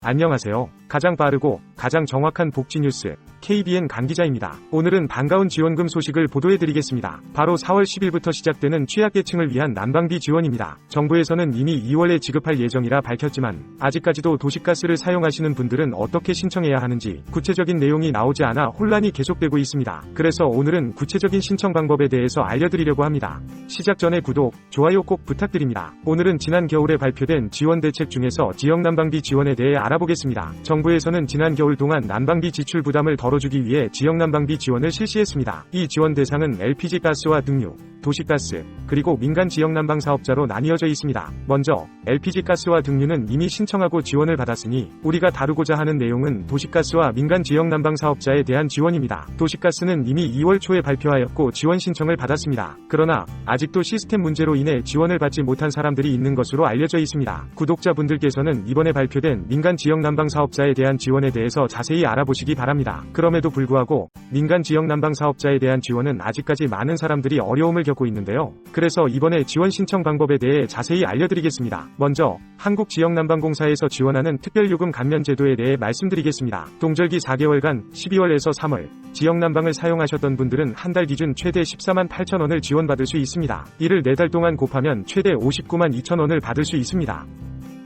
안녕하세요. 가장 빠르고 가장 정확한 복지 뉴스 KBN 강 기자입니다. 오늘은 반가운 지원금 소식을 보도해드리겠습니다. 바로 4월 10일부터 시작되는 취약계층을 위한 난방비 지원입니다. 정부에서는 이미 2월에 지급할 예정이라 밝혔지만 아직까지도 도시가스를 사용하시는 분들은 어떻게 신청해야 하는지 구체적인 내용이 나오지 않아 혼란이 계속되고 있습니다. 그래서 오늘은 구체적인 신청 방법에 대해서 알려드리려고 합니다. 시작 전에 구독, 좋아요 꼭 부탁드립니다. 오늘은 지난 겨울에 발표된 지원 대책 중에서 지역 난방비 지원에 대해 알아보겠습니다. 정부에서는 지난 겨울 동안 난방비 지출 부담을 덜어주기 위해 지역 난방비 지원을 실시했습니다. 이 지원 대상은 LPG 가스와 등유, 도시가스, 그리고 민간 지역 난방 사업자로 나뉘어져 있습니다. 먼저 LPG 가스와 등유는 이미 신청하고 지원을 받았으니 우리가 다루고자 하는 내용은 도시가스와 민간 지역 난방 사업자에 대한 지원입니다. 도시가스는 이미 2월 초에 발표하였고 지원 신청을 받았습니다. 그러나 아직도 시스템 문제로 인해 지원을 받지 못한 사람들이 있는 것으로 알려져 있습니다. 구독자분들께서는 이번에 발표된 민간 지역 난방 사업자에 대한 지원에 대해서 자세히 알아보시기 바랍니다. 그럼에도 불구하고 민간 지역 난방 사업자에 대한 지원은 아직까지 많은 사람들이 어려움을 겪고 있는데요. 그래서 이번에 지원 신청 방법에 대해 자세히 알려드리겠습니다. 먼저 한국지역난방공사에서 지원하는 특별요금 감면 제도에 대해 말씀드리겠습니다. 동절기 4개월간 12월에서 3월 지역난방을 사용하셨던 분들은 한 달 기준 최대 14만 8천 원을 지원받을 수 있습니다. 이를 4달 동안 곱하면 최대 59만 2천 원을 받을 수 있습니다.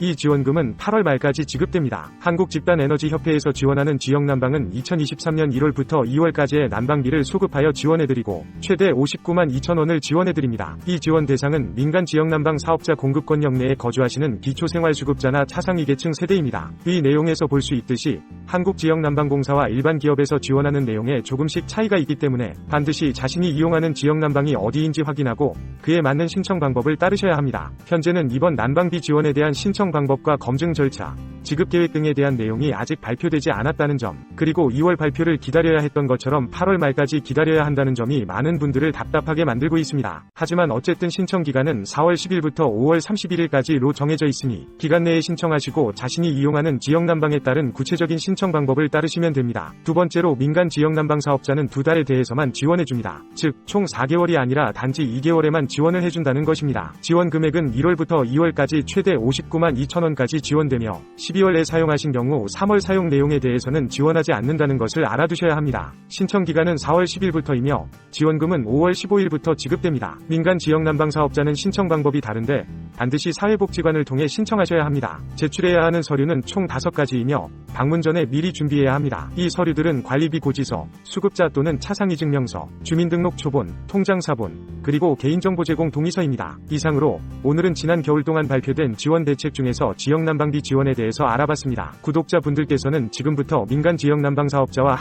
이 지원금은 8월 말까지 지급됩니다. 한국집단에너지협회에서 지원하는 지역난방은 2023년 1월부터 2월까지의 난방비를 소급하여 지원해드리고 최대 59만 2천 원을 지원해드립니다. 이 지원 대상은 민간 지역난방 사업자 공급권역 내에 거주하시는 기초생활수급자나 차상위계층 세대입니다. 이 내용에서 볼 수 있듯이 한국지역난방공사와 일반 기업에서 지원하는 내용에 조금씩 차이가 있기 때문에 반드시 자신이 이용하는 지역난방이 어디인지 확인하고 그에 맞는 신청 방법을 따르셔야 합니다. 현재는 이번 난방비 지원에 대한 신청 방법과 검증 절차, 지급 계획 등에 대한 내용이 아직 발표되지 않았다는 점, 그리고 2월 발표를 기다려야 했던 것처럼 8월 말까지 기다려야 한다는 점이 많은 분들을 답답하게 만들고 있습니다. 하지만 어쨌든 신청 기간은 4월 10일부터 5월 31일까지로 정해져 있으니 기간 내에 신청하시고 자신이 이용하는 지역 난방에 따른 구체적인 신청 방법을 따르시면 됩니다. 두 번째로 민간 지역 난방 사업자는 2달에 대해서만 지원해줍니다. 즉, 총 4개월이 아니라 단지 2개월에만 지원을 해준다는 것입니다. 지원 금액은 1월부터 2월까지 최대 59만 2천 원까지 지원되며 12월에 사용하신 경우 3월 사용 내용에 대해서는 지원하지 않는다는 것을 알아두셔야 합니다. 신청 기간은 4월 10일부터이며 지원금은 5월 15일부터 지급됩니다. 민간 지역 난방 사업자는 신청 방법이 다른데 반드시 사회복지관을 통해 신청하셔야 합니다. 제출해야 하는 서류는 총 5가지이며 방문 전에 미리 준비해야 합니다. 이 서류들은 관리비 고지서, 수급자 또는 차상위 증명서, 주민등록 초본, 통장 사본, 그리고 개인정보 제공 동의서입니다. 이상으로 오늘은 지난 겨울 동안 발표된 지원 대책 중에서 지역 난방비 지원에 대해서 알아봤습니다. 구독자분들께서는 지금부터 민간 지역 난방 사업자와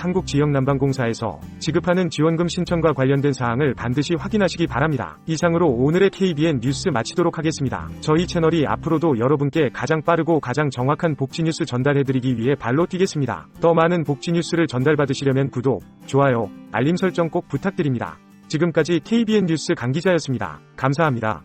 한국지역난방공사에서 지급하는 지원금 신청과 관련된 사항을 반드시 확인하시기 바랍니다. 이상으로 오늘의 KBN 뉴스 마치도록 하겠습니다. 저희 채널이 앞으로도 여러분께 가장 빠르고 가장 정확한 복지 뉴스 전달해드리기 위해 발로 뛰겠습니다. 더 많은 복지 뉴스를 전달받으시려면 구독, 좋아요, 알림 설정 꼭 부탁드립니다. 지금까지 KBN 뉴스 강 기자였습니다. 감사합니다.